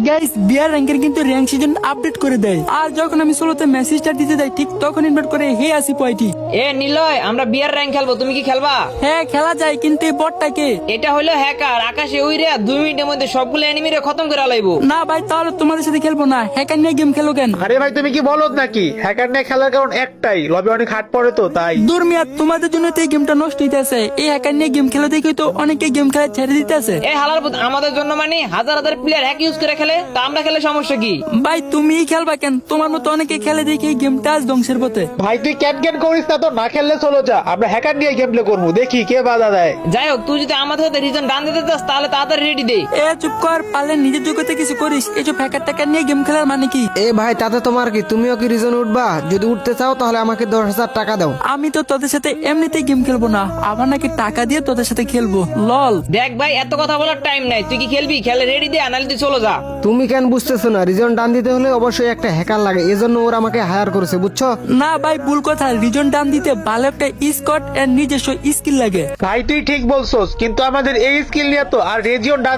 Guys বিয়ার র্যাঙ্কের কিন্তু rank season update করে দেয়, আর যখন আমি সোলোতে মেসেজটা দিতে যাই ঠিক তখন ইনভাইট করে হে আসি পয়টি। এ নিলয়, আমরা বিয়ার র্যাঙ্ক খেলবো, তুমি কি খেলবা? হ্যাঁ খেলা যায়, কিন্তু এই বটটাকে। এটা হলো হ্যাকার, আকাশে উইরে 2 মিনিটের মধ্যে সবগুলো এনিমিরে খতম করে লাইবো। না ভাই তাহলে তোমাদের সাথে খেলবো না, হ্যাকার নিয়ে গেম খেলো কেন? আরে ভাই তুমি কি বলো নাকি? হ্যাকার নিয়ে খেলার কারণ একটাই, লবি অনেক হাট পড়ে তো তাই। দূর মিয়া, তোমাদের জন্য তো এই গেমটা নষ্ট হইতেছে। এই হ্যাকার নিয়ে গেম খেলে দেখি তো অনেকে গেম খেলা ছেড়ে দিতেছে। এই হালার পুত, আমাদের জন্য মানে হাজার হাজার প্লেয়ার হ্যাক ইউজ করে খেলে, তা আমরা খেলে সমস্যা কি? ভাই তুমিই খেলবা কেন? তোমার মতো অনেকে খেলে দেখি এই গেমটা আজ ধ্বংসের পথে। ভাই তুই ক্যান করিস না তো, না খেললে চলো যা, আমরা হ্যাকার নিয়ে গেম প্লে করবো, দেখি কে বাধা দেয়। যাই হোক, তুই যদি আমাদের সাথে রিজন ডান দিতে চাস তাহলে তাড়াতাড়ি রেডি দে। এ চুপ কর, পারলে নিজের জগতে কিছু করিস। এইসব হ্যাকার টাকার নিয়ে গেম খেলার মানে কি? এ ভাই তাতে তোমার কি? তুমিও কি রিজন উঠবা? যদি উঠতে চাও তাহলে আমাকে 10,000 টাকা দাও। আমি তো তোদের সাথে এমনিতেই গেম খেলবো না, আবার নাকি টাকা দিয়ে তোদের সাথে খেলবো। লল। দেখ ভাই, এত কথা বলার টাইম নাই, তুই কি খেলবি? খেলে রেডি দে, নাহলে তুই চলে যা। তুমি কেন বুঝতেছো না? রিজন ডান দিতে হলে অবশ্যই একটা হ্যাকার লাগে, এজন্য ওরা আমাকে হায়ার করেছে, বুঝছো? না ভাই ভুল কথা, রিজন ডান দিতে ভালো একটা স্কট এর নিজস্ব স্কিল লাগে। ভাই তুই ঠিক বলছোস, কিন্তু আমাদের এই স্কিল নিয়ে তো আর রেজিয়ন ডান